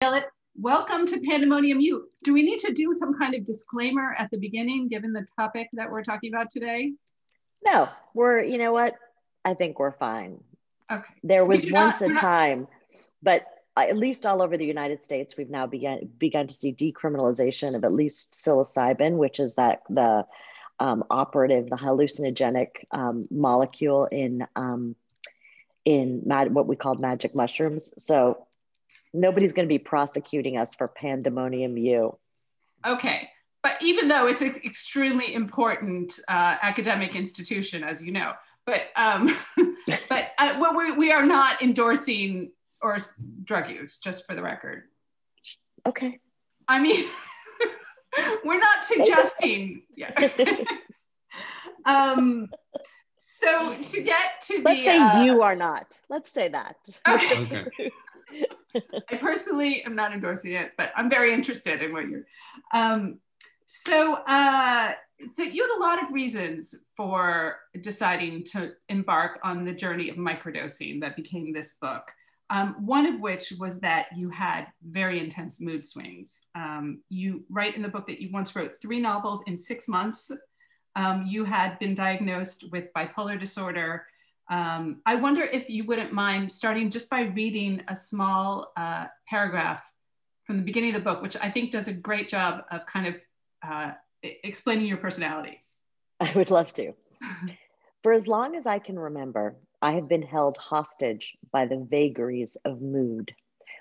Welcome to Pandemonium U. Do we need to do some kind of disclaimer at the beginning, given the topic that we're talking about today? No, you know what? I think we're fine. Okay. There was once a time, but at least all over the United States, we've now begun to see decriminalization of at least psilocybin, which is the operative, the hallucinogenic molecule in what we call magic mushrooms. So nobody's going to be prosecuting us for Pandemonium U. Okay. But even though it's an extremely important academic institution, as you know, but we are not endorsing or drug use, just for the record. Okay. I mean, we're not suggesting. Yeah. So to get to let's say you are not. Let's say that. Okay. I personally am not endorsing it, but I'm very interested in what you're. So you had a lot of reasons for deciding to embark on the journey of microdosing that became this book. One of which was that you had very intense mood swings. You write in the book that you once wrote 3 novels in 6 months. You had been diagnosed with bipolar disorder. I wonder if you wouldn't mind starting just by reading a small paragraph from the beginning of the book, which I think does a great job of kind of explaining your personality. I would love to. For as long as I can remember, I have been held hostage by the vagaries of mood.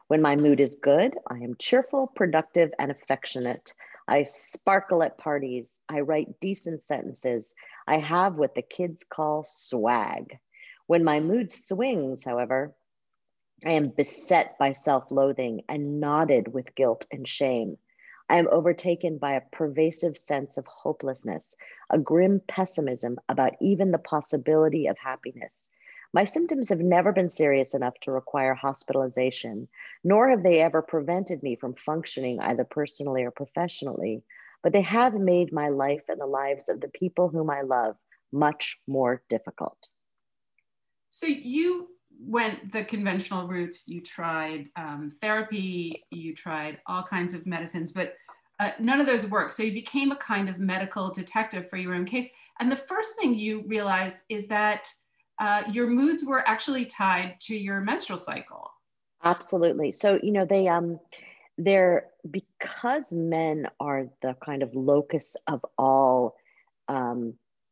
When my mood is good, I am cheerful, productive, and affectionate. I sparkle at parties. I write decent sentences. I have what the kids call swag. When my mood swings, however, I am beset by self-loathing and knotted with guilt and shame. I am overtaken by a pervasive sense of hopelessness, a grim pessimism about even the possibility of happiness. My symptoms have never been serious enough to require hospitalization, nor have they ever prevented me from functioning either personally or professionally, but they have made my life and the lives of the people whom I love much more difficult. So you went the conventional routes. You tried therapy, you tried all kinds of medicines, but none of those worked. So you became a kind of medical detective for your own case. And the first thing you realized is that your moods were actually tied to your menstrual cycle. Absolutely. So, you know, they're because men are the kind of locus of all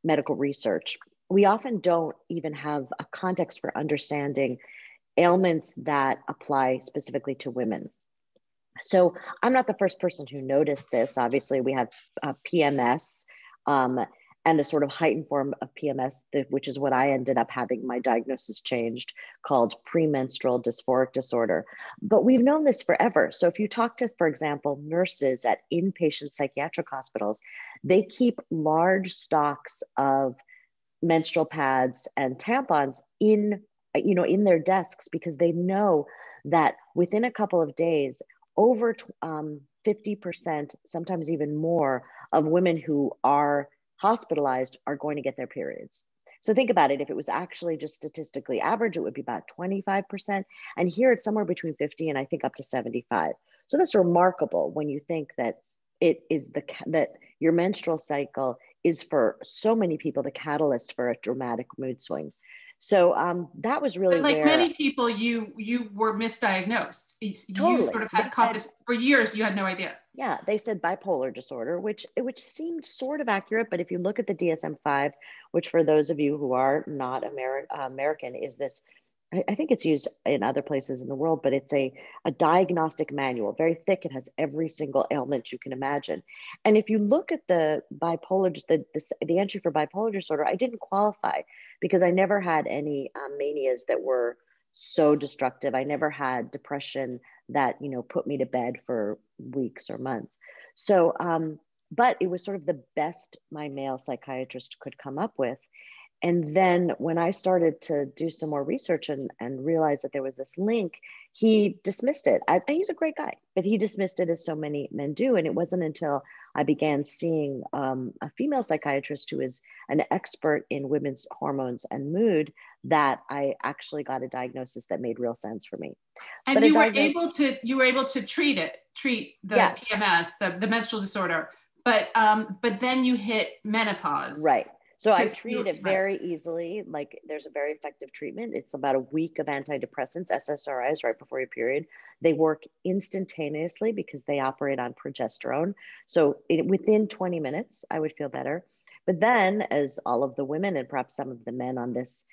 medical research, we often don't even have a context for understanding ailments that apply specifically to women. So I'm not the first person who noticed this. Obviously, we have PMS and a sort of heightened form of PMS, which is what I ended up having my diagnosis changed, called premenstrual dysphoric disorder. But we've known this forever. So if you talk to, for example, nurses at inpatient psychiatric hospitals, they keep large stocks of menstrual pads and tampons in their desks, because they know that within a couple of days, over 50%, sometimes even more, of women who are hospitalized are going to get their periods. So think about it. If it was actually just statistically average, it would be about 25%. And here it's somewhere between 50 and I think up to 75. So that's remarkable when you think that it is that your menstrual cycle is for so many people the catalyst for a dramatic mood swing. So that was really like many people, you were misdiagnosed. Totally. You sort of had caught this for years. You had no idea. Yeah, they said bipolar disorder, which seemed sort of accurate. But if you look at the DSM-5, which for those of you who are not American, is this, I think it's used in other places in the world, but it's a diagnostic manual, very thick. It has every single ailment you can imagine. And if you look at the bipolar, the entry for bipolar disorder, I didn't qualify because I never had any manias that were so destructive. I never had depression that, put me to bed for weeks or months. So, but it was sort of the best my male psychiatrist could come up with. And then when I started to do some more research and realized that there was this link, he dismissed it. He's a great guy, but he dismissed it as so many men do. And it wasn't until I began seeing a female psychiatrist who is an expert in women's hormones and mood that I actually got a diagnosis that made real sense for me. And you were able to treat the yes. PMS, the menstrual disorder, but then you hit menopause. Right. So I treated it very easily. Like there's a very effective treatment. It's about a week of antidepressants, SSRIs, right before your period. They work instantaneously because they operate on progesterone. So within 20 minutes, I would feel better. But then, as all of the women and perhaps some of the men on this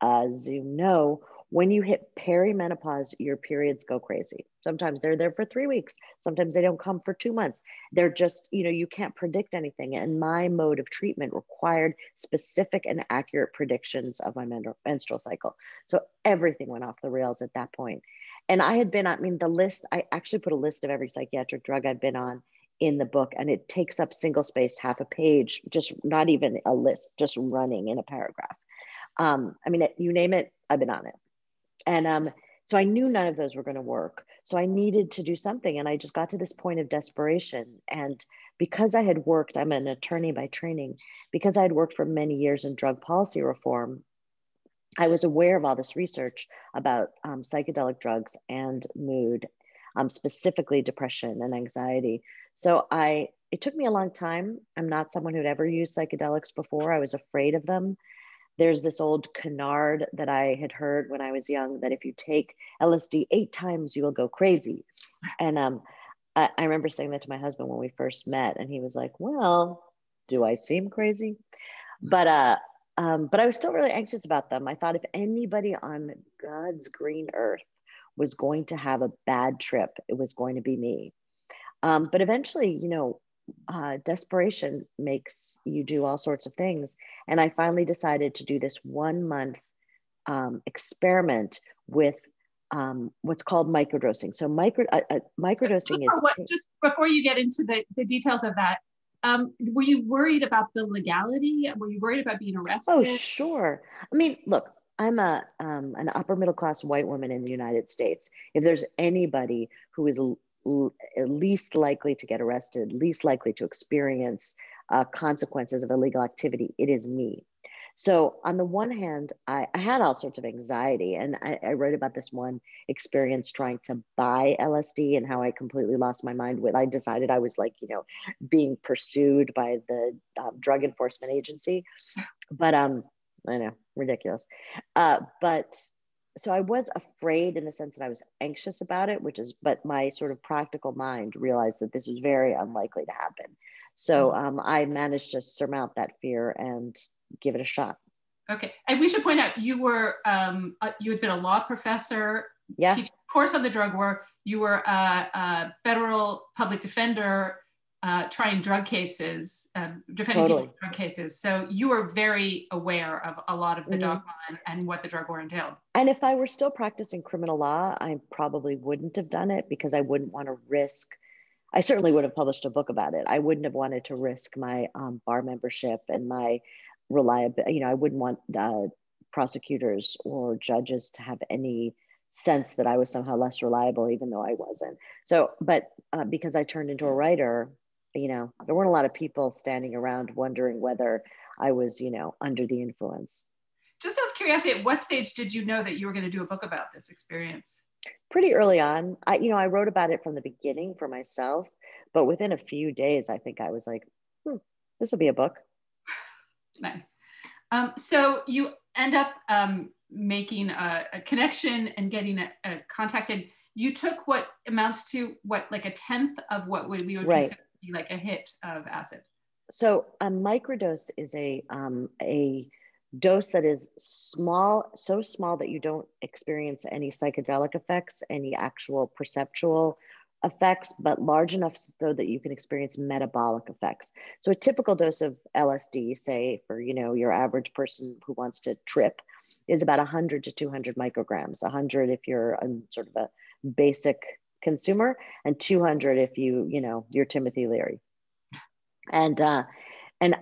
Zoom know, when you hit perimenopause, your periods go crazy. Sometimes they're there for 3 weeks. Sometimes they don't come for 2 months. They're just, you can't predict anything. And my mode of treatment required specific and accurate predictions of my menstrual cycle. So everything went off the rails at that point. And I actually put a list of every psychiatric drug I've been on in the book, and it takes up single space, half a page, just not even a list, just running in a paragraph. You name it, I've been on it. And so I knew none of those were going to work. So I needed to do something. And I just got to this point of desperation. And because I had worked, I'm an attorney by training, because I had worked for many years in drug policy reform, I was aware of all this research about psychedelic drugs and mood, specifically depression and anxiety. So it took me a long time. I'm not someone who'd ever used psychedelics before. I was afraid of them. There's this old canard that I had heard when I was young that if you take LSD 8 times, you will go crazy. And I remember saying that to my husband when we first met, and he was like, well, do I seem crazy? But I was still really anxious about them. I thought if anybody on God's green earth was going to have a bad trip, it was going to be me. But eventually, desperation makes you do all sorts of things. And I finally decided to do this 1 month experiment with what's called microdosing. So microdosing just before you get into the details of that, were you worried about the legality? Were you worried about being arrested? Oh, sure. I mean, look, I'm an upper middle class white woman in the United States. If there's anybody who is least likely to get arrested, least likely to experience consequences of illegal activity, it is me. So on the one hand, I had all sorts of anxiety, and I wrote about this one experience trying to buy LSD and how I completely lost my mind. I decided I was being pursued by the Drug Enforcement Agency, but I know, ridiculous. But so I was afraid in the sense that I was anxious about it, but my sort of practical mind realized that this was very unlikely to happen. So I managed to surmount that fear and give it a shot. Okay. And we should point out you had been a law professor, teaching a course on the drug war. You were a federal public defender, trying drug cases, defending people in drug cases. So you were very aware of a lot of the dogma and what the drug war entailed. And if I were still practicing criminal law, I probably wouldn't have done it because I wouldn't want to risk. I certainly would have published a book about it. I wouldn't have wanted to risk my bar membership and my reliability. I wouldn't want prosecutors or judges to have any sense that I was somehow less reliable, even though I wasn't. So, but because I turned into a writer, there weren't a lot of people standing around wondering whether I was, under the influence. Just out of curiosity, at what stage did you know that you were going to do a book about this experience? Pretty early on. I wrote about it from the beginning for myself, but within a few days, I think I was like, this will be a book. Nice. So you end up making a connection and getting a contacted. You took what amounts to like a tenth of what we would consider to be like a hit of acid. So a microdose is a dose that is small, so small that you don't experience any psychedelic effects, any actual perceptual effects, but large enough so that you can experience metabolic effects. So a typical dose of LSD, say for your average person who wants to trip, is about 100 to 200 micrograms. 100 if you're sort of a basic consumer, and 200 if you're Timothy Leary. And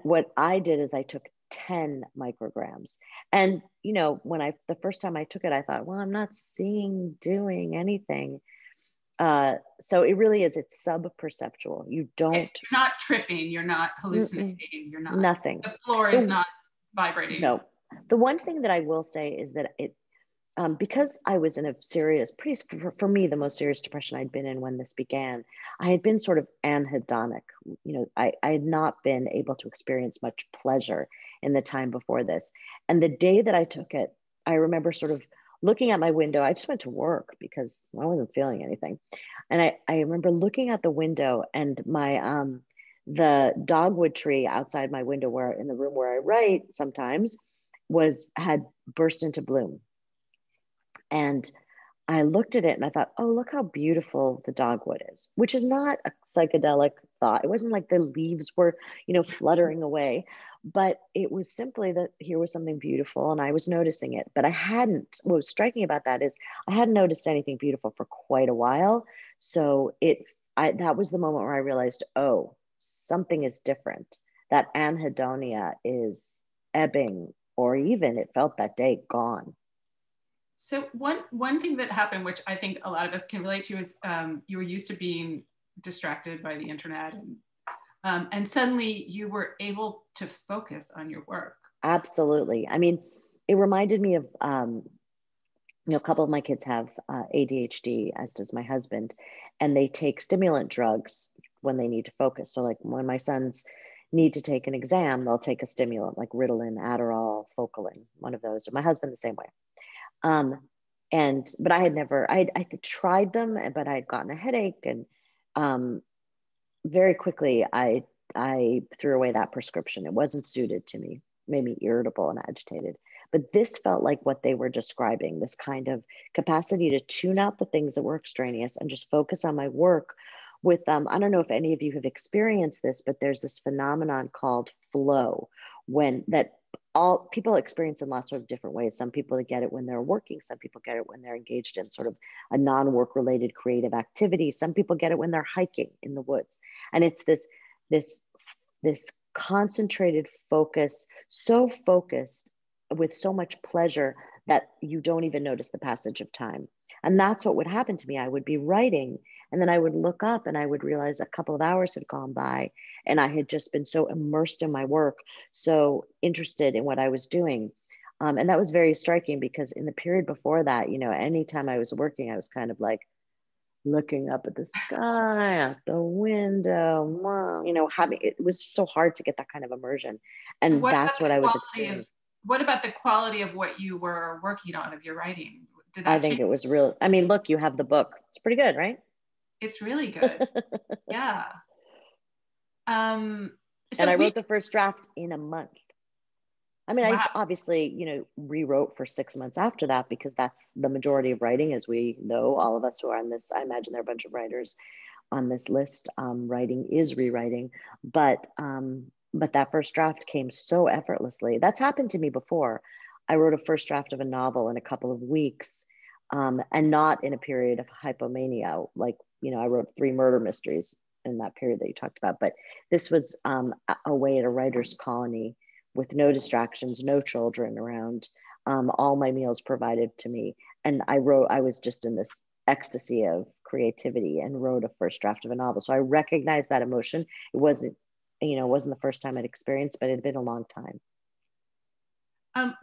what I did is I took 10 micrograms. And, you know, the first time I took it, I thought, well, I'm not seeing, doing anything. So it really is, it's sub-perceptual. You don't. You're not tripping, you're not hallucinating, you're not. Nothing. The floor is not vibrating. No. The one thing that I will say is that because I was in a serious, for me, the most serious depression I'd been in when this began, I had been sort of anhedonic. You know, I had not been able to experience much pleasure in the time before this. And the day that I took it, I remember sort of looking at my window. I just went to work because I wasn't feeling anything. And I remember looking out the window, and the dogwood tree outside my window, where in the room where I write sometimes, had burst into bloom. And I looked at it and I thought, oh, look how beautiful the dogwood is, which is not a psychedelic thought. It wasn't like the leaves were, you know, fluttering away, but it was simply that here was something beautiful and I was noticing it. But what was striking about that is I hadn't noticed anything beautiful for quite a while. So that was the moment where I realized, oh, something is different. That anhedonia is ebbing, or even it felt that day gone. So one thing that happened, which I think a lot of us can relate to, is you were used to being distracted by the internet, and suddenly you were able to focus on your work. Absolutely. I mean, it reminded me of, you know, a couple of my kids have ADHD, as does my husband, and they take stimulant drugs when they need to focus. So like when my sons need to take an exam, they'll take a stimulant like Ritalin, Adderall, Focalin, one of those. Or my husband the same way. But I had tried them, but I had gotten a headache, and very quickly I threw away that prescription. It wasn't suited to me, made me irritable and agitated. But this felt like what they were describing, this kind of capacity to tune out the things that were extraneous and just focus on my work with, I don't know if any of you have experienced this, but there's this phenomenon called flow, that all people experience in lots of different ways. Some people get it when they're working. Some people get it when they're engaged in sort of a non-work related creative activity. Some people get it when they're hiking in the woods. And it's this concentrated focus, so focused with so much pleasure that you don't even notice the passage of time. And that's what would happen to me. I would be writing, and then I would look up and I would realize a couple of hours had gone by, and I had just been so immersed in my work, so interested in what I was doing. And that was very striking, because in the period before that, you know, anytime I was working, I was kind of like looking up at the sky, out the window, you know, it was so hard to get that kind of immersion. And that's what I was experiencing. What about the quality of what you were working on, of your writing? Did that I think it was real. I mean, look, you have the book. It's pretty good, right? It's really good. Yeah. And I wrote the first draft in a month. I mean, wow. I obviously, you know, rewrote for 6 months after that, because that's the majority of writing, as we know, all of us who are on this. I imagine there are a bunch of writers on this list. Writing is rewriting, but that first draft came so effortlessly. That's happened to me before. I wrote a first draft of a novel in a couple of weeks, and not in a period of hypomania. Like, you know, I wrote 3 murder mysteries in that period that you talked about, but this was away at a writer's colony with no distractions, no children around, all my meals provided to me. And I was just in this ecstasy of creativity and wrote a first draft of a novel. So I recognized that emotion. It wasn't the first time I'd experienced, but it had been a long time.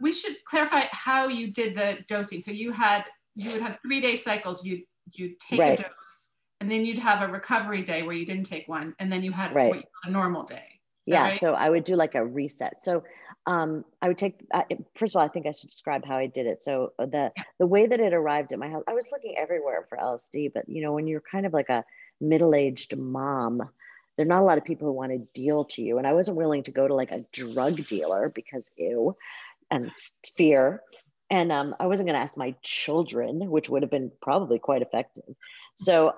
We should clarify how you did the dosing. So you would have 3-day cycles. You'd take a dose, and then you'd have a recovery day where you didn't take one, and then you had what you call a normal day. Yeah, right? So I would do like a reset. So I would take, first of all, I think I should describe how I did it. So the way that it arrived at my house, I was looking everywhere for LSD, but you know, when you're kind of like a middle-aged mom, there are not a lot of people who want to deal to you. And I wasn't willing to go to like a drug dealer because ew, and fear. And I wasn't going to ask my children, which would have been probably quite effective. So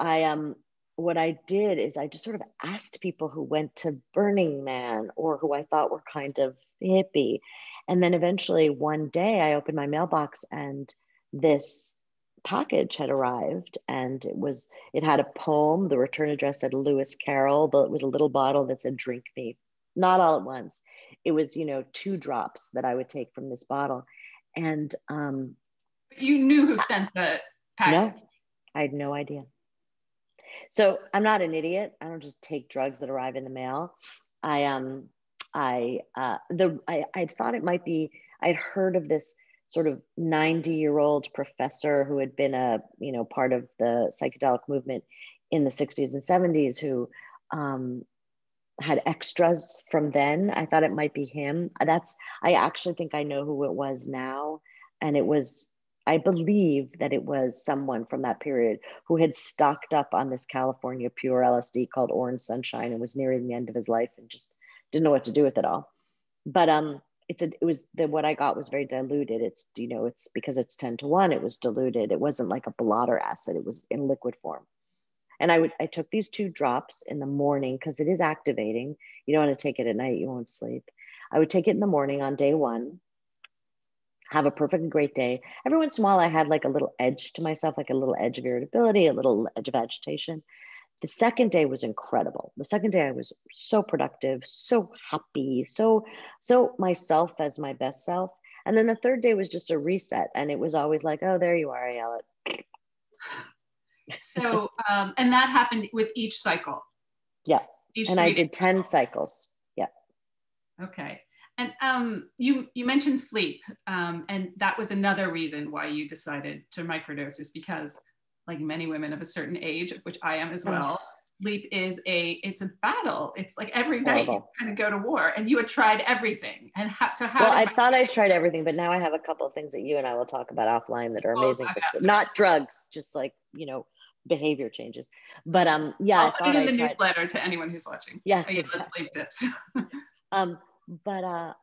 what I did is I just sort of asked people who went to Burning Man or who I thought were kind of hippie. And then eventually one day I opened my mailbox and this package had arrived, and it had a poem. The return address said Lewis Carroll, but it was a little bottle that said "Drink Me," not all at once. it was, 2 drops that I would take from this bottle. And you knew who sent the package? No, I had no idea. So I'm not an idiot. I don't just take drugs that arrive in the mail. I thought it might be, I'd heard of this sort of 90-year-old professor who had been part of the psychedelic movement in the 60s and 70s, who had extras from then. I thought it might be him. I actually think I know who it was now. And I believe that it was someone from that period who had stocked up on this California pure LSD called Orange Sunshine and was nearing the end of his life and just didn't know what to do with it all. But what I got was very diluted. It's because it's 10-to-1, it was diluted. It wasn't like a blotter acid, it was in liquid form. And I took these 2 drops in the morning because it is activating. You don't want to take it at night, you won't sleep. I would take it in the morning on day 1, have a perfectly great day. Every once in a while, I had like a little edge to myself, like a little edge of irritability, a little edge of agitation. The second day was incredible. The second day I was so productive, so happy, so myself as my best self. And then the third day was just a reset. And it was always like, oh, there you are, Ayelet. So, and that happened with each cycle? Yeah. And I did 10 cycles. Yeah. Okay. And you mentioned sleep, and that was another reason why you decided to microdose, is because, like many women of a certain age, which I am as well, sleep is it's a battle. It's like every night you kind of go to war, and you had tried everything. And I thought I tried everything, but now I have a couple of things that you and I will talk about offline that are amazing for sleep. Not drugs, just like, behavior changes. But yeah, I'll put it in the newsletter to anyone who's watching. Yes, exactly. Sleep tips. But I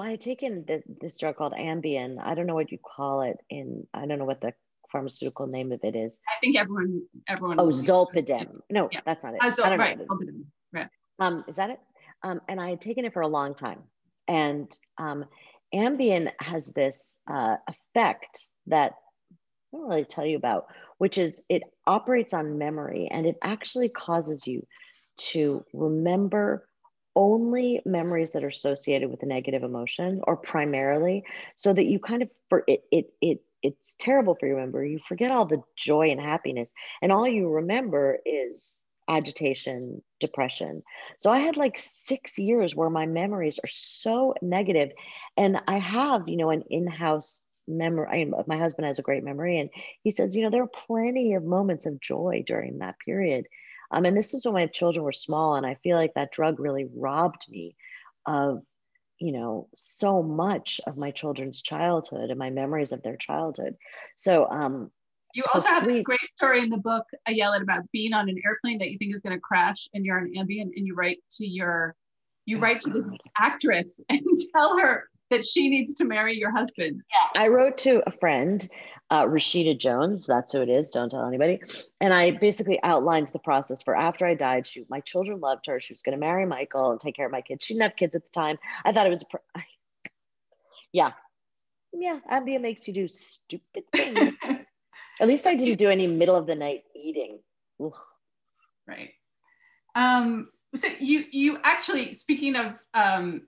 had taken this drug called Ambien. I don't know what you call it I don't know what the pharmaceutical name of it is. I think everyone. Oh, Zolpidem. No, yeah. That's not it. I don't know. Zolpidem. Right. Is that it? And I had taken it for a long time. And Ambien has this effect that I don't really tell you about, which is it operates on memory, and it actually causes you to remember only memories that are associated with a negative emotion, or primarily, so that you kind of, it's terrible for you. Remember, you forget all the joy and happiness, and all you remember is agitation, depression. So I had like 6 years where my memories are so negative, and I have, an in-house memory. My husband has a great memory, and he says, there are plenty of moments of joy during that period. And this is when my children were small, and I feel like that drug really robbed me of, so much of my children's childhood and my memories of their childhood. So, you also have this great story in the book, Ayelet, about being on an airplane that you think is going to crash, and you're on Ambien, and you write to this actress and tell her that she needs to marry your husband. Yeah. I wrote to a friend, Rashida Jones, that's who it is, don't tell anybody. And I basically outlined the process for after I died. My children loved her. She was going to marry Michael and take care of my kids. She didn't have kids at the time. I thought it was, yeah, Ambien makes you do stupid things. At least I didn't do any middle of the night eating. Ugh. Right. So you actually, speaking of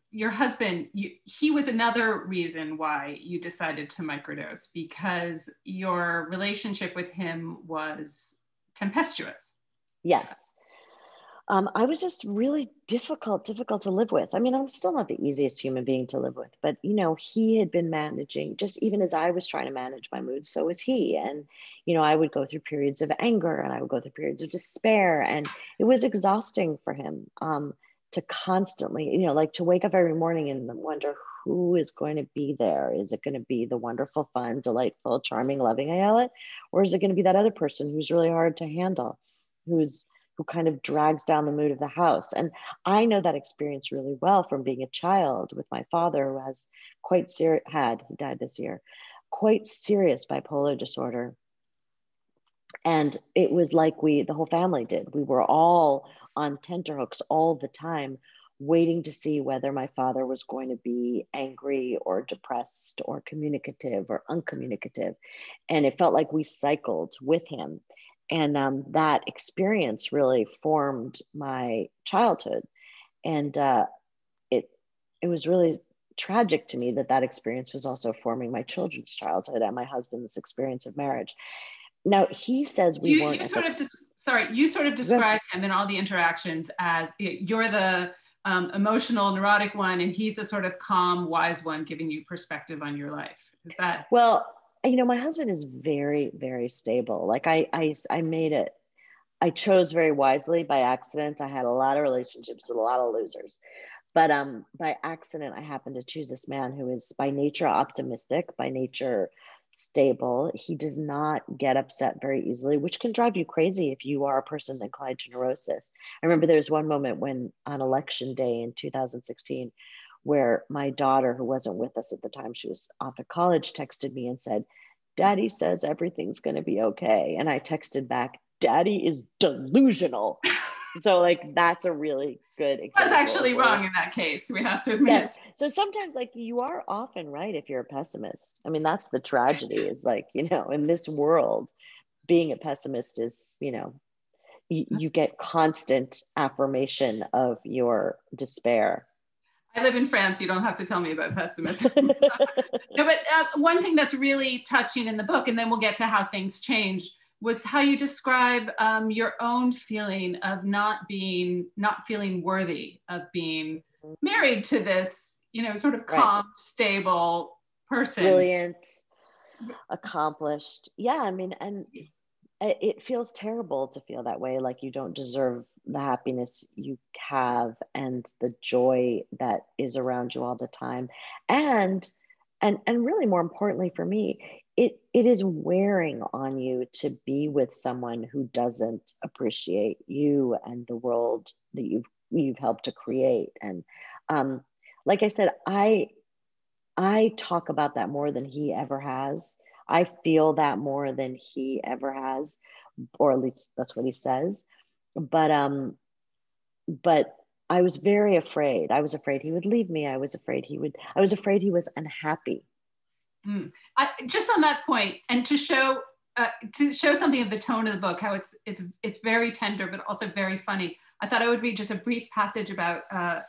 your husband, he was another reason why you decided to microdose, because your relationship with him was tempestuous. Yes. I was just really difficult to live with. I mean, I'm still not the easiest human being to live with, but he had been managing, just even as I was trying to manage my mood, so was he. And, I would go through periods of anger, and I would go through periods of despair, and it was exhausting for him to constantly, like to wake up every morning and wonder who is going to be there. Is it going to be the wonderful, fun, delightful, charming, loving Ayelet? Or is it going to be that other person who's really hard to handle, who kind of drags down the mood of the house? And I know that experience really well from being a child with my father, who has he died this year, quite serious bipolar disorder. And it was like the whole family did. We were all on tenterhooks all the time, waiting to see whether my father was going to be angry or depressed or communicative or uncommunicative. And it felt like we cycled with him. And that experience really formed my childhood. And it was really tragic to me that that experience was also forming my children's childhood and my husband's experience of marriage. Now he says we weren't. You sort of describe him in all the interactions as you're the emotional, neurotic one, and he's a sort of calm, wise one, giving you perspective on your life. Is that? Well, you know, my husband is very, very stable. Like I made it. I chose very wisely by accident. I had a lot of relationships with a lot of losers, but by accident, I happened to choose this man who is by nature optimistic, by nature stable. He does not get upset very easily, which can drive you crazy if you are a person inclined to neurosis. I remember there was one moment when on election day in 2016, where my daughter, who wasn't with us at the time, she was off at college, texted me and said, "Daddy says everything's going to be okay." And I texted back, "Daddy is delusional." So like, that's a really good example. I was actually wrong in that case. We have to admit. Yes. So sometimes like you are often right if you're a pessimist. I mean, that's the tragedy is like, you know, in this world, being a pessimist is, you know, you get constant affirmation of your despair. I live in France. You don't have to tell me about pessimism. No, but one thing that's really touching in the book, and then we'll get to how things change, was how you describe your own feeling of not feeling worthy of being married to this, you know, sort of calm, stable person. Brilliant, accomplished. Yeah, I mean, and it feels terrible to feel that way, like you don't deserve the happiness you have and the joy that is around you all the time. And really more importantly for me, it is wearing on you to be with someone who doesn't appreciate you and the world that you've helped to create. And like I said, I talk about that more than he ever has. I feel that more than he ever has, or at least that's what he says. But I was very afraid. I was afraid he would leave me. I was afraid he was unhappy. Just on that point, and to show something of the tone of the book, how it's very tender, but also very funny. I thought I would read just a brief passage about that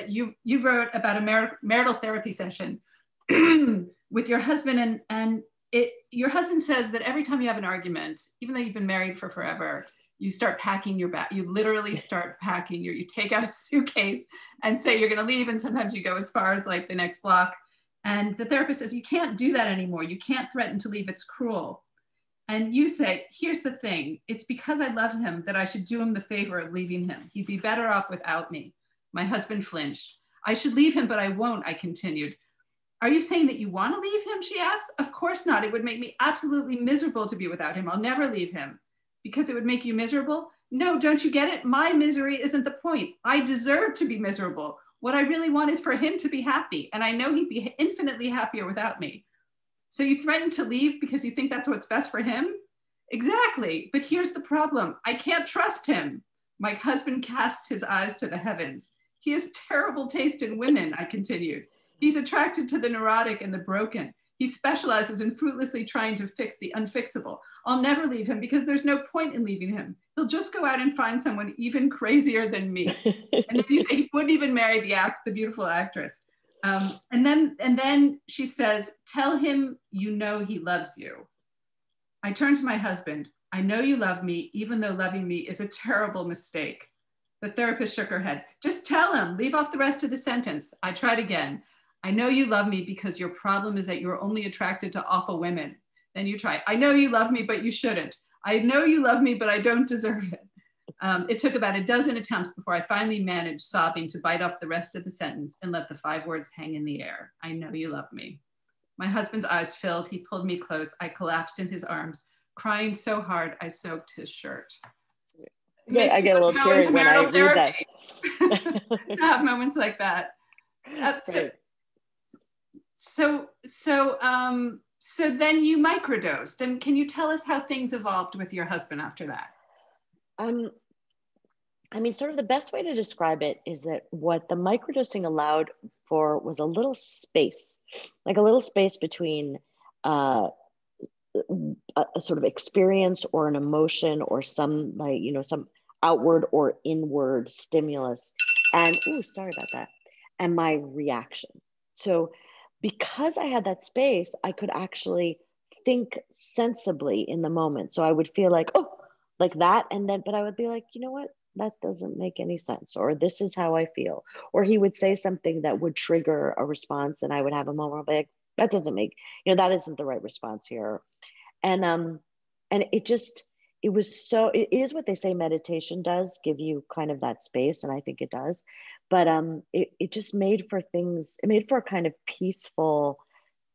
you wrote about a marital therapy session with your husband, and your husband says that every time you have an argument, even though you've been married for forever, you start packing your bag. You literally start packing you take out a suitcase and say you're going to leave, and sometimes you go as far as like the next block. And the therapist says, you can't do that anymore. You can't threaten to leave. It's cruel. And you say, here's the thing. It's because I love him that I should do him the favor of leaving him. He'd be better off without me. My husband flinched. I should leave him, but I won't, I continued. Are you saying that you want to leave him? She asked. Of course not. It would make me absolutely miserable to be without him. I'll never leave him. Because it would make you miserable? No, don't you get it? My misery isn't the point. I deserve to be miserable. What I really want is for him to be happy. And I know he'd be infinitely happier without me. So you threaten to leave because you think that's what's best for him? Exactly. But here's the problem. I can't trust him. My husband casts his eyes to the heavens. He has terrible taste in women, I continued. He's attracted to the neurotic and the broken. He specializes in fruitlessly trying to fix the unfixable. I'll never leave him because there's no point in leaving him. He'll just go out and find someone even crazier than me. And then you say he wouldn't even marry the beautiful actress. And then she says, tell him you know he loves you. I turned to my husband. I know you love me, even though loving me is a terrible mistake. The therapist shook her head. Just tell him, leave off the rest of the sentence. I tried again. I know you love me because your problem is that you're only attracted to awful women. Then you try. I know you love me, but you shouldn't. I know you love me, but I don't deserve it. It took about a dozen attempts before I finally managed, sobbing, to bite off the rest of the sentence and let the 5 words hang in the air. I know you love me. My husband's eyes filled. He pulled me close. I collapsed in his arms, crying so hard I soaked his shirt. I get a little teary when I read that. To have moments like that. So then you microdosed, and can you tell us how things evolved with your husband after that? I mean, sort of the best way to describe it is that what the microdosing allowed for was a little space, like a little space between a sort of experience or an emotion or some some outward or inward stimulus. And, sorry about that. and my reaction. So because I had that space, I could actually think sensibly in the moment. So I would feel like, oh, like that. And then, but I would be like, you know what? That doesn't make any sense. Or this is how I feel. Or he would say something that would trigger a response. And I would have a moment where I'd be like, that doesn't make, that isn't the right response here. And it just, it was so, it is what they say meditation does, give you kind of that space. And I think it does. But it just made for things, it made for a kind of peaceful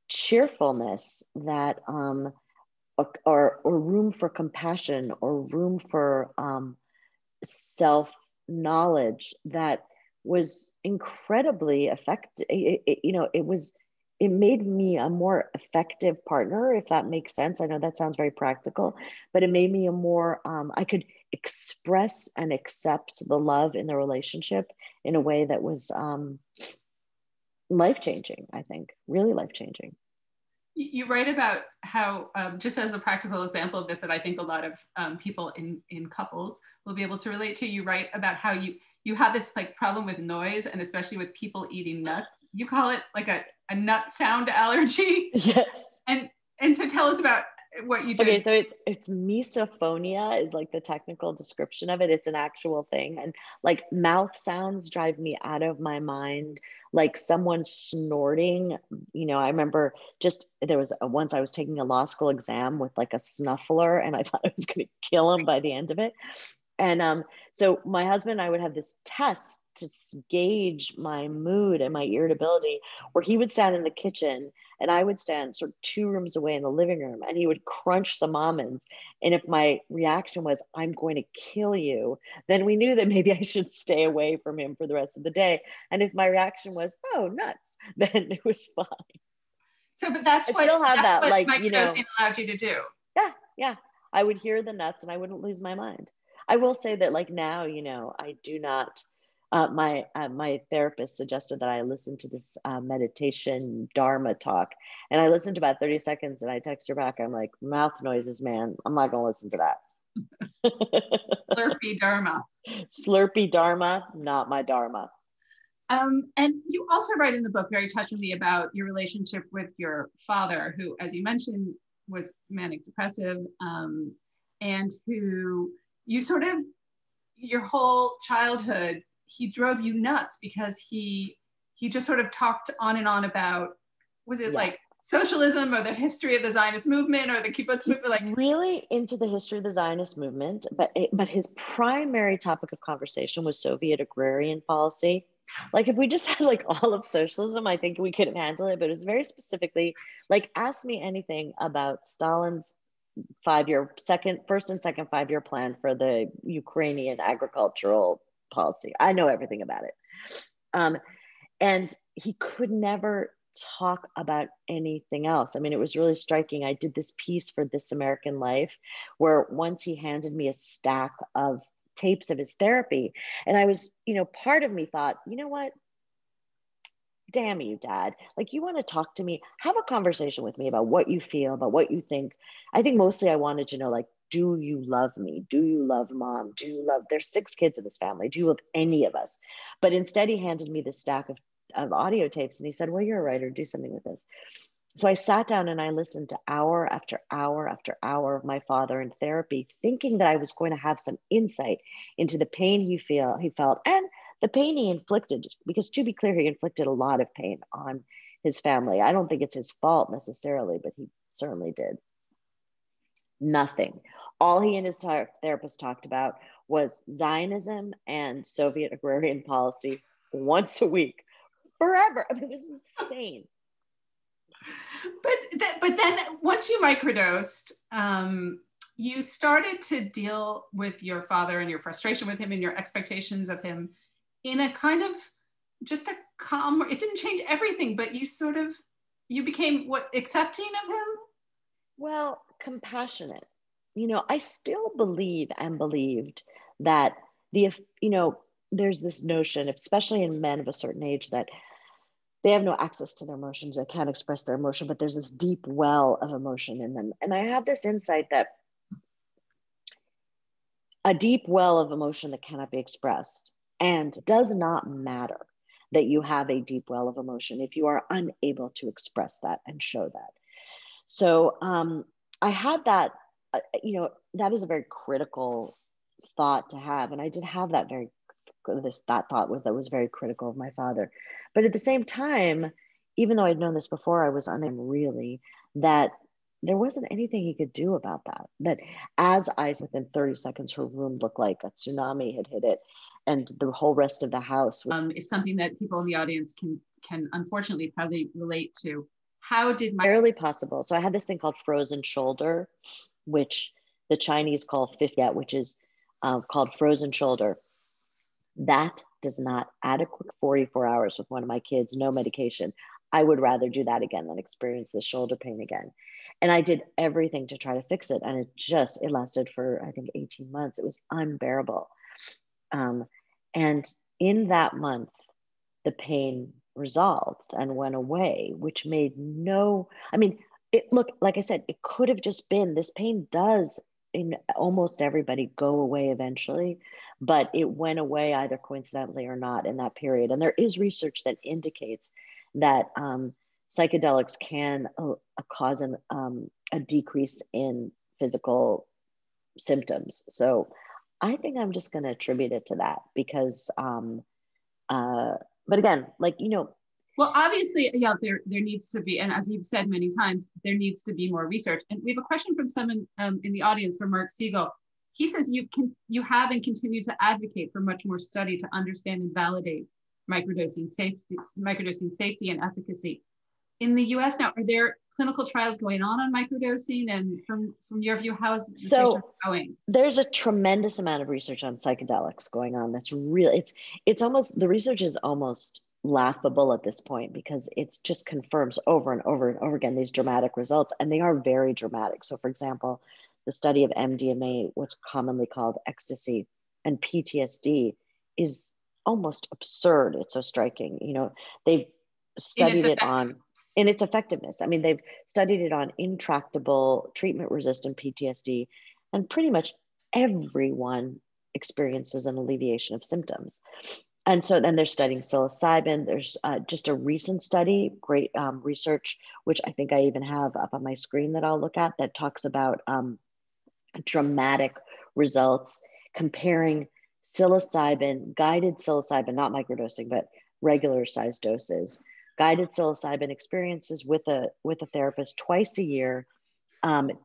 cheerfulness that or room for compassion or room for self knowledge that was incredibly effective. It made me a more effective partner, if that makes sense. I know that sounds very practical, but it made me a more I could express and accept the love in the relationship in a way that was life-changing. I think really life-changing. You write about how, just as a practical example of this, that I think a lot of people in couples will be able to relate to, you write about how you have this like problem with noise, and especially with people eating nuts. You call it like a nut sound allergy. Yes. And to tell us about what you did. Okay, so it's misophonia is like the technical description of it. It's an actual thing. And like mouth sounds drive me out of my mind. Like someone snorting, I remember there was once I was taking a law school exam with like a snuffler, and I thought I was going to kill him by the end of it. And so my husband and I would have this test to gauge my mood and my irritability, where he would stand in the kitchen and I would stand sort of 2 rooms away in the living room, and he would crunch some almonds. And if my reaction was, I'm going to kill you, then we knew that maybe I should stay away from him for the rest of the day. And if my reaction was, oh, nuts, then it was fine. So, but that's what microdosing allowed you to do. Yeah. I would hear the nuts and I wouldn't lose my mind. I will say that like now, I do not, my therapist suggested that I listen to this meditation Dharma talk, and I listened to about 30 seconds and I text her back. I'm like, mouth noises, man. I'm not going to listen to that. Slurpy Dharma. Slurpy Dharma, not my Dharma. And you also write in the book very touchingly about your relationship with your father, who, as you mentioned, was manic depressive, and who you sort of, your whole childhood, he drove you nuts because he just sort of talked on and on about, was it like socialism or the history of the Zionist movement or the kibbutz movement? Like really into the history of the Zionist movement, but his primary topic of conversation was Soviet agrarian policy. Like if we just had like all of socialism, I think we could handle it. But it was very specifically like, ask me anything about Stalin's first and second 5-year plan for the Ukrainian agricultural policy. I know everything about it. And he could never talk about anything else. I mean, it was really striking. I did this piece for This American Life, where once he handed me a stack of tapes of his therapy. And I was, part of me thought, you know what? Damn you, Dad. Like, you want to talk to me? Have a conversation with me about what you feel, about what you think. I think mostly I wanted to know, like, do you love me? Do you love Mom? There's 6 kids in this family. Do you love any of us? But instead he handed me this stack of audio tapes and he said, well, you're a writer, do something with this. So I sat down and I listened to hour after hour after hour of my father in therapy, thinking that I was going to have some insight into the pain he felt and the pain he inflicted, because to be clear, he inflicted a lot of pain on his family. I don't think it's his fault necessarily, but he certainly did. Nothing. All he and his therapist talked about was Zionism and Soviet agrarian policy once a week, forever. I mean, it was insane. But then once you microdosed, you started to deal with your father and your frustration with him and your expectations of him in a kind of just a calm, it didn't change everything, but you became accepting of him? Well, compassionate. I still believe and believed that there's this notion, especially in men of a certain age, that they have no access to their emotions. They can't express their emotion, but there's this deep well of emotion in them. And I had this insight that a deep well of emotion that cannot be expressed and does not matter. that you have a deep well of emotion if you are unable to express that and show that. So I had that, that is a very critical thought to have. And I did have that that thought was very critical of my father. But at the same time, even though I'd known this before, I was unable really that there wasn't anything he could do about that. That as within 30 seconds, her room looked like a tsunami had hit it, and the whole rest of the house is something that people in the audience can unfortunately probably relate to. How did barely possible. So I had this thing called frozen shoulder, which the Chinese call fifyet, which is called frozen shoulder. That does not adequate 44 hours with one of my kids, no medication. I would rather do that again than experience the shoulder pain again. And I did everything to try to fix it. And it lasted for, I think, 18 months. It was unbearable. And in that month, the pain resolved and went away, which made like I said, it could have just been, this pain does in almost everybody go away eventually, but it went away either coincidentally or not in that period. And there is research that indicates that psychedelics can cause a decrease in physical symptoms. So I think I'm just going to attribute it to that because, but again, well, obviously, yeah, there needs to be, and as you've said many times, there needs to be more research. And we have a question from someone in the audience, from Mark Siegel. He says you have and continue to advocate for much more study to understand and validate microdosing safety and efficacy. In the U.S. now, are there clinical trials going on microdosing? And from your view, how is this research going? There's a tremendous amount of research on psychedelics going on. That's real. It's almost, the research is almost laughable at this point because it's just confirms over and over and over again these dramatic results, and they are very dramatic. So for example, the study of MDMA, what's commonly called ecstasy, and PTSD is almost absurd. It's so striking. They've studied it on in its effectiveness. I mean, they've studied it on intractable treatment-resistant PTSD, and pretty much everyone experiences an alleviation of symptoms. And so then they're studying psilocybin. There's just a recent study, great research, which I think I even have up on my screen that I'll look at, that talks about dramatic results comparing psilocybin, guided psilocybin, not microdosing, but regular size doses, guided psilocybin experiences with a therapist twice a year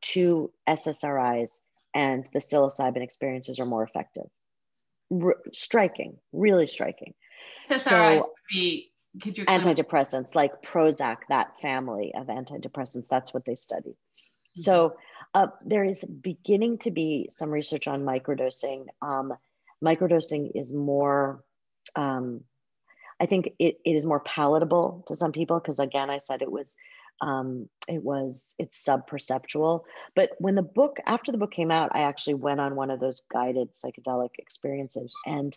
to SSRIs, and the psilocybin experiences are more effective. Striking, really striking. SSRIs would be, could you antidepressants like Prozac, that family of antidepressants, that's what they studied. Mm-hmm. So there is beginning to be some research on microdosing. Microdosing is more, I think it is more palatable to some people because, again, I said it's sub-perceptual. But after the book came out, I actually went on one of those guided psychedelic experiences. And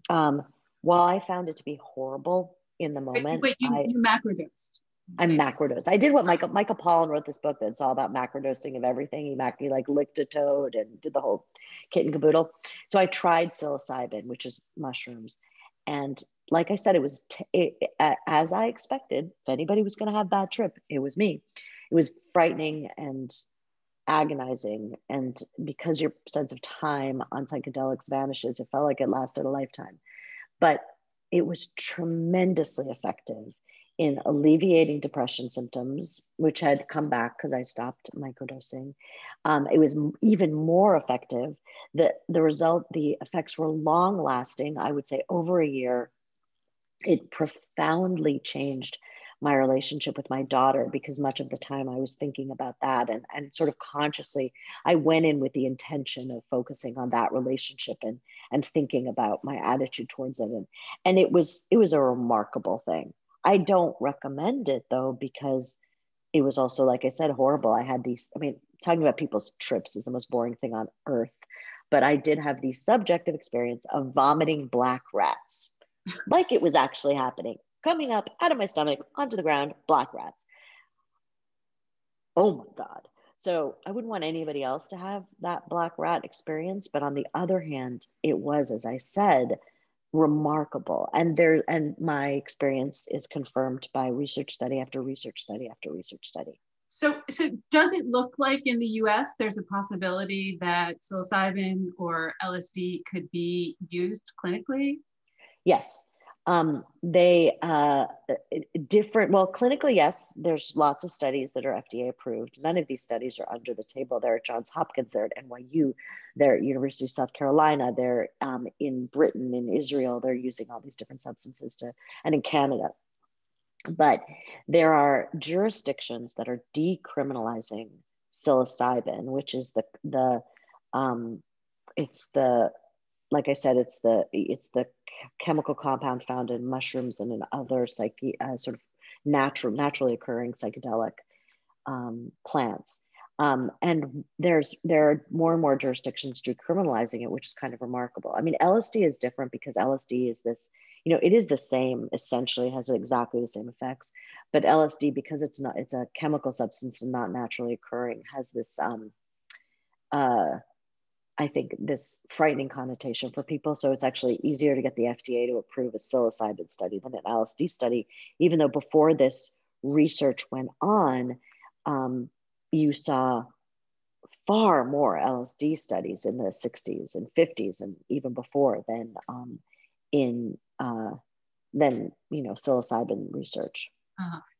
while I found it to be horrible in the moment, you macrodosed. I macrodosed. I did what Michael Pollan wrote this book that's all about macrodosing of everything. He like licked a toad and did the whole kit and caboodle. So I tried psilocybin, which is mushrooms. And like I said, it was as I expected. If anybody was going to have a bad trip, it was me. It was frightening and agonizing. And because your sense of time on psychedelics vanishes, it felt like it lasted a lifetime. But it was tremendously effective in alleviating depression symptoms, which had come back because I stopped microdosing. It was even more effective. The effects were long lasting, I would say over a year. It profoundly changed my relationship with my daughter because much of the time I was thinking about that and sort of consciously, I went in with the intention of focusing on that relationship and thinking about my attitude towards it. And it was a remarkable thing. I don't recommend it though, because it was also, like I said, horrible. I had talking about people's trips is the most boring thing on earth, but I did have the subjective experience of vomiting black rats, like it was actually happening, coming up out of my stomach onto the ground, black rats. Oh my God. So I wouldn't want anybody else to have that black rat experience. But on the other hand, it was, as I said, remarkable. And my experience is confirmed by research study after research study after research study. So does it look like in the US there's a possibility that psilocybin or LSD could be used clinically? Yes. They different, well, clinically, yes, there's lots of studies that are FDA approved. None of these studies are under the table. They're at Johns Hopkins, they're at NYU, they're at University of South Carolina, they're in Britain, in Israel, they're using all these different substances and in Canada. But there are jurisdictions that are decriminalizing psilocybin, which is it's the, like I said, it's the chemical compound found in mushrooms and in other sort of naturally occurring psychedelic plants. And there are more and more jurisdictions decriminalizing it, which is kind of remarkable. I mean, LSD is different because LSD is this, it is the same, essentially, has exactly the same effects. But LSD, because it's a chemical substance and not naturally occurring, has this, I think, this frightening connotation for people. So it's actually easier to get the FDA to approve a psilocybin study than an LSD study, even though before this research went on, you saw far more LSD studies in the 60s and 50s and even before than psilocybin research.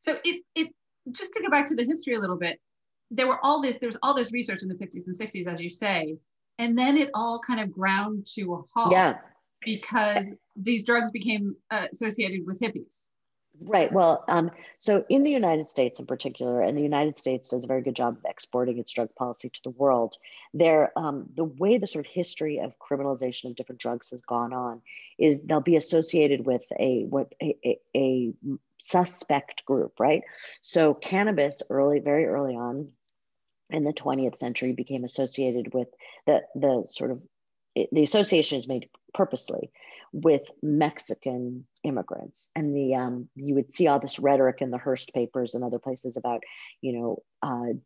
So it just to go back to the history a little bit, there was all this research in the 50s and 60s, as you say, and then it all kind of ground to a halt because these drugs became associated with hippies. Right. Well, so in the United States in particular, and the United States does a very good job of exporting its drug policy to the world, the way the sort of history of criminalization of different drugs has gone on is they'll be associated with a suspect group, right? So cannabis very early on in the 20th century became associated with the association is made purposely with Mexican immigrants. And you would see all this rhetoric in the Hearst papers and other places about,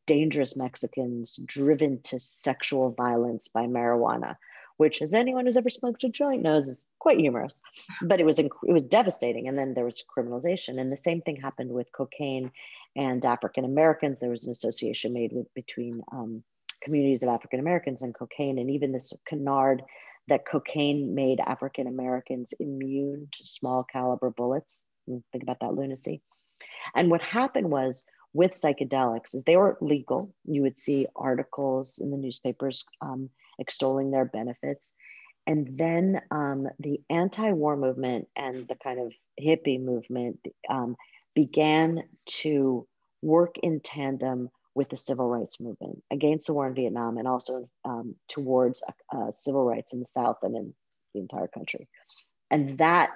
dangerous Mexicans driven to sexual violence by marijuana, which, as anyone who's ever smoked a joint knows, is quite humorous, but it was devastating. And then there was criminalization. And the same thing happened with cocaine and African Americans. There was an association made between communities of African Americans and cocaine, and even this canard that cocaine made African Americans immune to small caliber bullets. Think about that lunacy. And what happened was with psychedelics is they were legal. You would see articles in the newspapers extolling their benefits. And then the anti-war movement and the kind of hippie movement began to work in tandem with the civil rights movement against the war in Vietnam, and also towards civil rights in the South and in the entire country. And that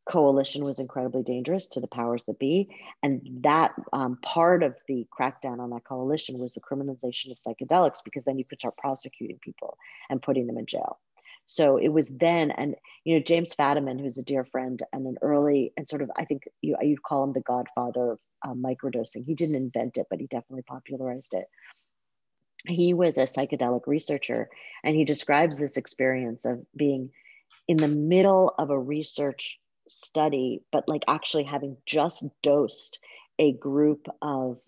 coalition was incredibly dangerous to the powers that be. And that part of the crackdown on that coalition was the criminalization of psychedelics, because then you could start prosecuting people and putting them in jail. So it was then, and James Fadiman, who's a dear friend and an early and sort of, I think you'd call him the godfather of microdosing. He didn't invent it, but he definitely popularized it. He was a psychedelic researcher, and he describes this experience of being in the middle of a research study, but like actually having just dosed a group of,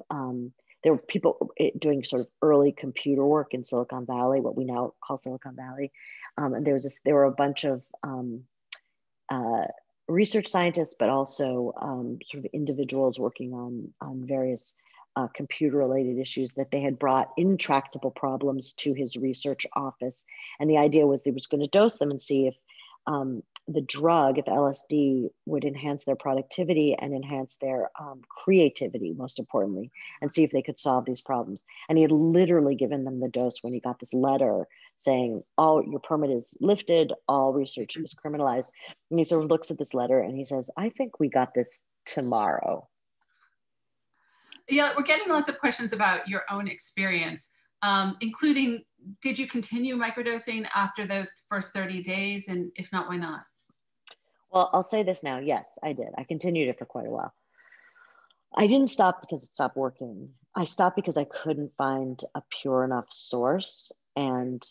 there were people doing sort of early computer work in Silicon Valley, what we now call Silicon Valley. And there were a bunch of research scientists, but also sort of individuals working on various computer-related issues that they had brought intractable problems to his research office. And the idea was they was going to dose them and see if the drug, if LSD, would enhance their productivity and enhance their creativity, most importantly, and see if they could solve these problems. And he had literally given them the dose when he got this letter saying, your permit is lifted, all research is criminalized. And he sort of looks at this letter and he says, I think we got this tomorrow. Yeah, we're getting lots of questions about your own experience, including, did you continue microdosing after those first 30 days? And if not, why not? Well, I'll say this now. Yes, I did. I continued it for quite a while. I didn't stop because it stopped working. I stopped because I couldn't find a pure enough source, and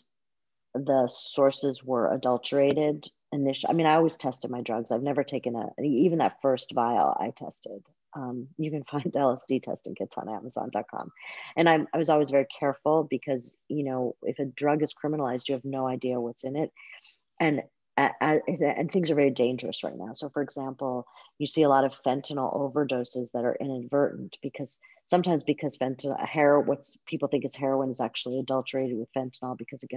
the sources were adulterated initial, I mean, I always tested my drugs. I've never taken even that first vial I tested. You can find LSD testing kits on Amazon.com. And I was always very careful because, if a drug is criminalized, you have no idea what's in it. And things are very dangerous right now. So for example, you see a lot of fentanyl overdoses that are inadvertent because fentanyl, what people think is heroin is actually adulterated with fentanyl because it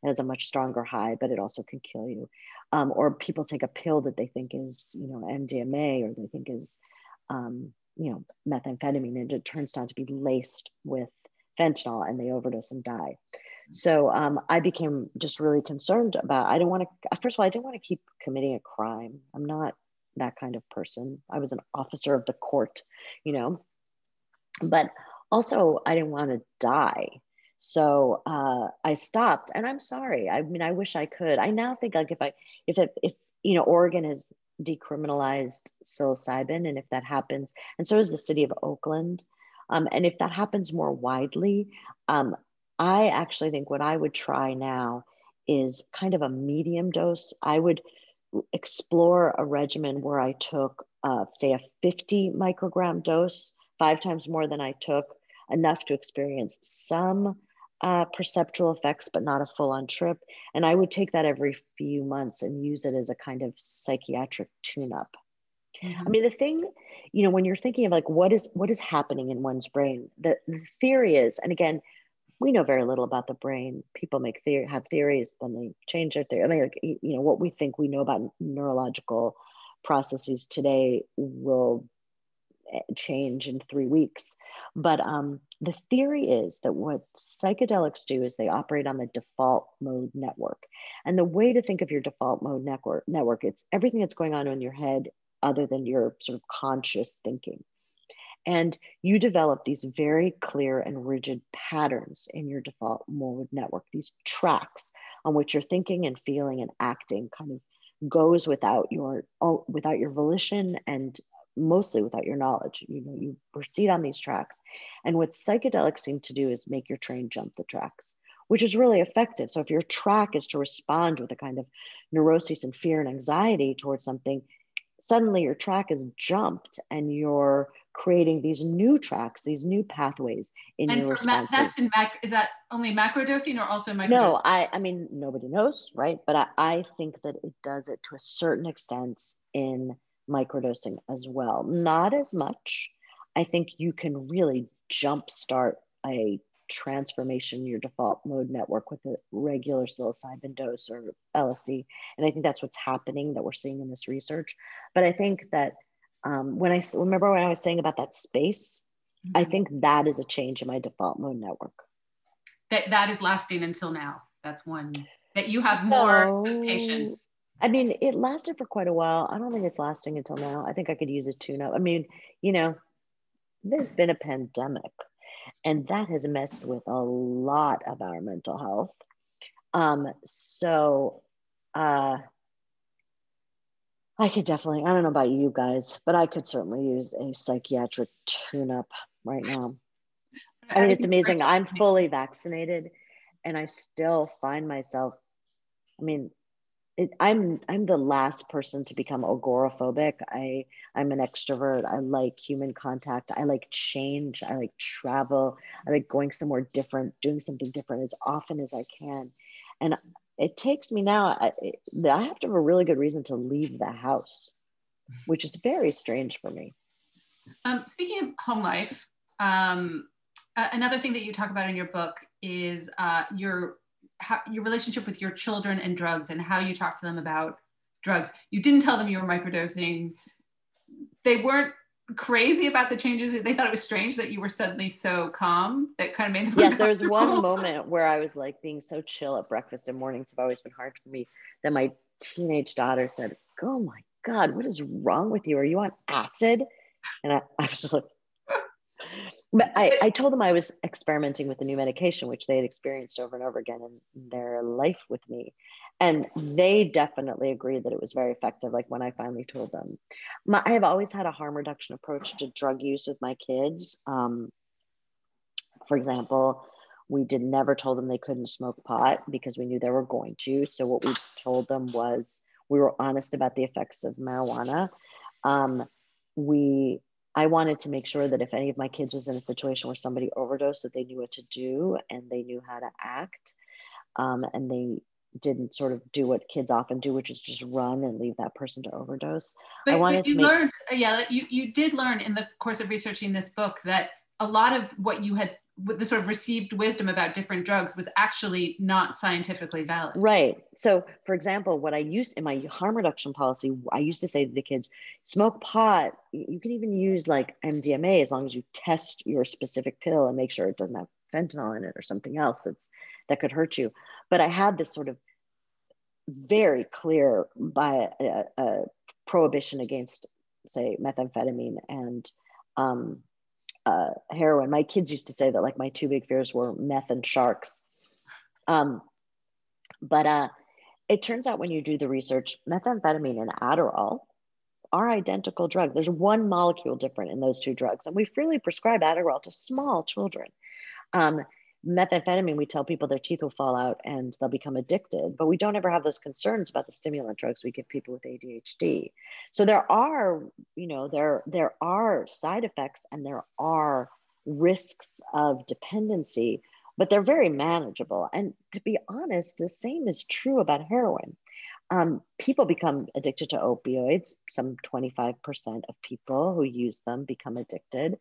has a much stronger high, but it also can kill you. Or people take a pill that they think is, MDMA, or they think is, methamphetamine, and it turns out to be laced with fentanyl, and they overdose and die. So I became just really concerned about, first of all, I didn't want to keep committing a crime. I'm not that kind of person. I was an officer of the court, but also I didn't want to die. So I stopped, and I'm sorry. I mean, I wish I could. I now think like if Oregon has decriminalized psilocybin, and if that happens, and so is the city of Oakland, and if that happens more widely, I actually think what I would try now is kind of a medium dose. I would explore a regimen where I took, say, a 50 microgram dose, 5 times more than I took, enough to experience some perceptual effects, but not a full-on trip. And I would take that every few months and use it as a kind of psychiatric tune-up. Mm-hmm. I mean, the thing, when you're thinking of like what is happening in one's brain, the theory is, and again, we know very little about the brain. People have theories, then they change their theory. I mean, what we think we know about neurological processes today will change in 3 weeks. But the theory is that what psychedelics do is they operate on the default mode network. And the way to think of your default mode network, it's everything that's going on in your head other than your sort of conscious thinking. And you develop these very clear and rigid patterns in your default mode network, these tracks on which your thinking and feeling and acting kind of goes without your volition and mostly without your knowledge. You proceed on these tracks. And what psychedelics seem to do is make your train jump the tracks, which is really effective. So if your track is to respond with a kind of neuroses and fear and anxiety towards something, suddenly your track is jumped and you're creating these new tracks, these new pathways in your responses. Is that only macrodosing or also microdosing? No, I mean, nobody knows, right? But I think that it does it to a certain extent in microdosing as well. Not as much. I think you can really jumpstart a transformation in your default mode network with a regular psilocybin dose or LSD. And I think that's what's happening, that we're seeing in this research. But I think that when I was saying about that space, mm-hmm. I think that is a change in my default mode network. That is lasting until now. That's one that you have more patience. I mean, it lasted for quite a while. I don't think it's lasting until now. I think I could use a tune-up. I mean, there's been a pandemic, and that has messed with a lot of our mental health. I could definitely, I don't know about you guys, but I could certainly use a psychiatric tune-up right now. I mean, it's amazing. I'm fully vaccinated and I still find myself, I mean, I'm the last person to become agoraphobic. I'm an extrovert. I like human contact. I like change. I like travel. I like going somewhere different, doing something different as often as I can. And it takes me now, I have to have a really good reason to leave the house, which is very strange for me. Speaking of home life, another thing that you talk about in your book is your relationship with your children and drugs and how you talk to them about drugs. You didn't tell them you were microdosing. They weren't crazy about the changes. They thought it was strange that you were suddenly so calm. That kind of made them Yes, there was one moment where I was like being so chill at breakfast, and mornings have always been hard for me, that my teenage daughter said, "Oh my God, what is wrong with you? Are you on acid?" And I was just like, but I told them I was experimenting with a new medication, which they had experienced over and over again in their life with me. And they definitely agreed that it was very effective. Like when I finally told them, I have always had a harm reduction approach to drug use with my kids. For example, we never told them they couldn't smoke pot because we knew they were going to. So what we told them was, We were honest about the effects of marijuana. Um, I wanted to make sure that if any of my kids was in a situation where somebody overdosed, that they knew what to do and they knew how to act. And they didn't sort of do what kids often do, which is just run and leave that person to overdose. But you learned, you did learn in the course of researching this book that a lot of what you had, with the sort of received wisdom about different drugs, was actually not scientifically valid. Right. So, for example, what I used in my harm reduction policy, I used to say to the kids, smoke pot. You can even use like MDMA as long as you test your specific pill and make sure it doesn't have fentanyl in it or something else that could hurt you. But I had this sort of very clear by a prohibition against, say, methamphetamine and heroin. My kids used to say that like my two big fears were meth and sharks. But it turns out when you do the research, methamphetamine and Adderall are identical drugs. There's one molecule different in those two drugs. And we freely prescribe Adderall to small children. Methamphetamine, we tell people their teeth will fall out and they'll become addicted, but we don't ever have those concerns about the stimulant drugs we give people with ADHD. So there are, there are side effects and there are risks of dependency, but they're very manageable. And to be honest, the same is true about heroin. People become addicted to opioids. Some 25% of people who use them become addicted,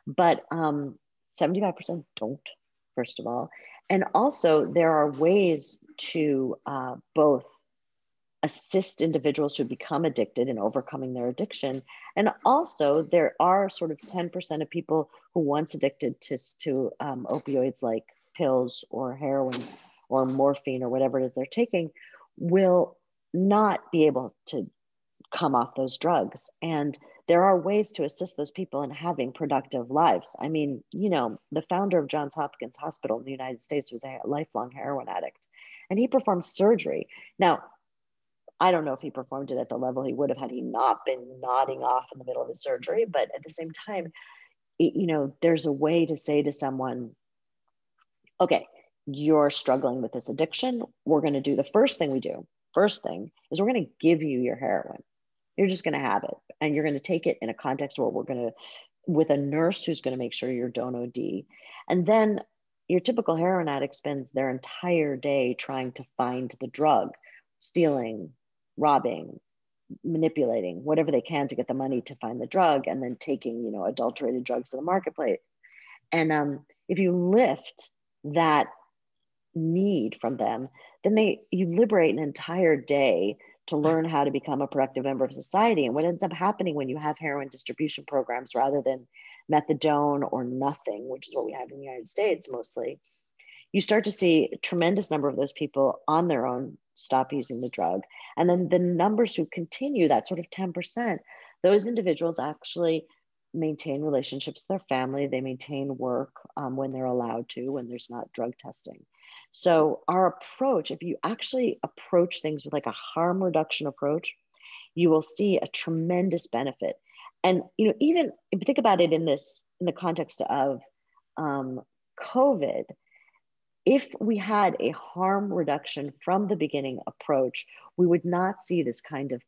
but 75% don't, first of all. And also there are ways to both assist individuals who become addicted in overcoming their addiction. And also there are sort of 10% of people who once addicted to opioids like pills or heroin or morphine or whatever it is they're taking will not be able to come off those drugs. And there are ways to assist those people in having productive lives. I mean, the founder of Johns Hopkins Hospital in the United States was a lifelong heroin addict, and he performed surgery. Now, I don't know if he performed it at the level he would have had he not been nodding off in the middle of his surgery, but at the same time, there's a way to say to someone, okay, you're struggling with this addiction. We're going to do the first thing is we're going to give you your heroin. You're just going to have it. And you're going to take it in a context where we're going to, with a nurse who's going to make sure you don't OD. And then your typical heroin addict spends their entire day trying to find the drug, stealing, robbing, manipulating, whatever they can to get the money to find the drug, and then taking, adulterated drugs to the marketplace. And if you lift that need from them, then you liberate an entire day to learn how to become a productive member of society. And what ends up happening when you have heroin distribution programs rather than methadone or nothing, which is what we have in the United States mostly, you start to see a tremendous number of those people on their own stop using the drug. And then the numbers who continue, that sort of 10%, those individuals actually maintain relationships with their family. They maintain work when they're allowed to, when there's not drug testing. So our approach, if you actually approach things with like a harm reduction approach, you will see a tremendous benefit. And even if you think about it in the context of COVID, if we had a harm reduction from the beginning approach, we would not see this kind of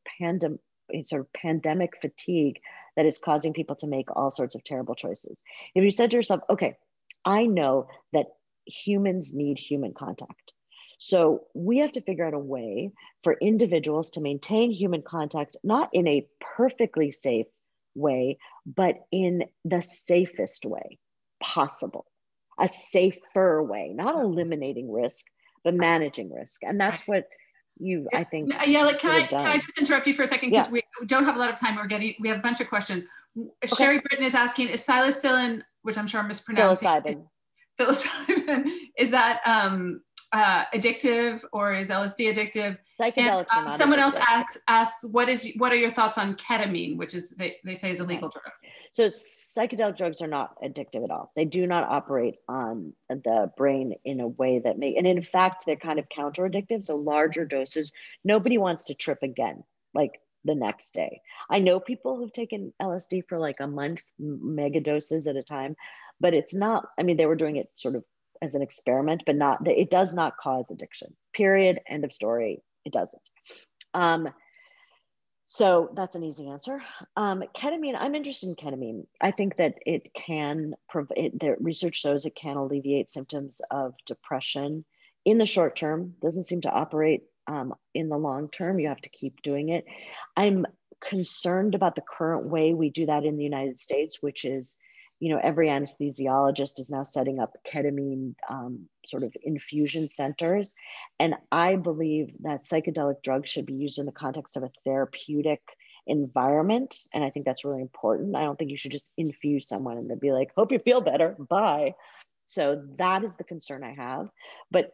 pandemic fatigue that is causing people to make all sorts of terrible choices. If you said to yourself, okay, I know that humans need human contact. So we have to figure out a way for individuals to maintain human contact, not in a perfectly safe way, but in the safest way possible, a safer way, not eliminating risk, but managing risk. And that's what I think. Yeah, like, can I just interrupt you for a second? Because we don't have a lot of time. We have a bunch of questions. Okay. Sherry Britton is asking, is psilocybin, which I'm sure I'm mispronouncing. Psilocybin, is that addictive, or is LSD addictive? Psychedelics are not someone addictive. else asks, what are your thoughts on ketamine, which is they say is a legal drug? So psychedelic drugs are not addictive at all. They do not operate on the brain in a way that and in fact, they're kind of counter addictive. So larger doses, nobody wants to trip again, like the next day. I know people who've taken LSD for like a month, mega doses at a time, but it's not, they were doing it sort of as an experiment, but it does not cause addiction, period, end of story. It doesn't. So that's an easy answer. Ketamine, I'm interested in ketamine. I think that it can provide, the research shows it can alleviate symptoms of depression in the short term. Doesn't seem to operate in the long term. You have to keep doing it. I'm concerned about the current way we do that in the United States, which is, every anesthesiologist is now setting up ketamine sort of infusion centers. And I believe that psychedelic drugs should be used in the context of a therapeutic environment. And I think that's really important. I don't think you should just infuse someone and then be like, hope you feel better, bye. So that is the concern I have. But,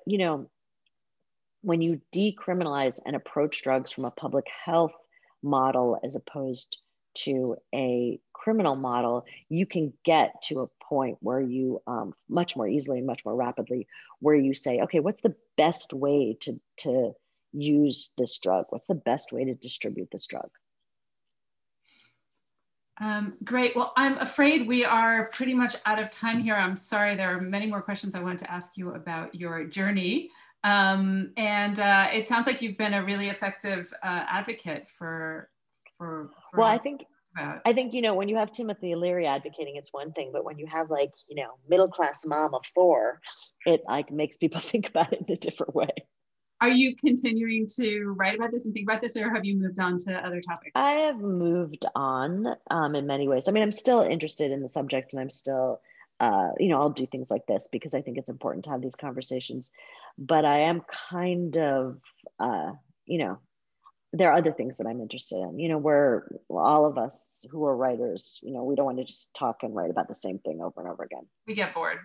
when you decriminalize and approach drugs from a public health model as opposed to a criminal model, you can get to a point where you much more easily and much more rapidly, where you say, okay, what's the best way to use this drug? What's the best way to distribute this drug? Great. Well, I'm afraid we are pretty much out of time here. I'm sorry, there are many more questions I wanted to ask you about your journey. And it sounds like you've been a really effective advocate for well, I think when you have Timothy Leary advocating, it's one thing, but when you have middle-class mom of 4, it makes people think about it in a different way. Are you continuing to write about this and think about this, or have you moved on to other topics? I have moved on in many ways. I mean, I'm still interested in the subject, and I'm still, I'll do things like this because I think it's important to have these conversations. But I am kind of, there are other things that I'm interested in, where all of us who are writers, we don't want to just talk and write about the same thing over and over again. We get bored.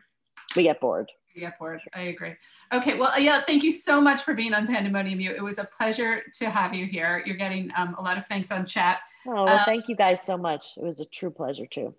I agree. Okay, well, yeah, thank you so much for being on Pandemonium U. It was a pleasure to have you here. You're getting a lot of thanks on chat. Oh, well, thank you guys so much. It was a true pleasure too.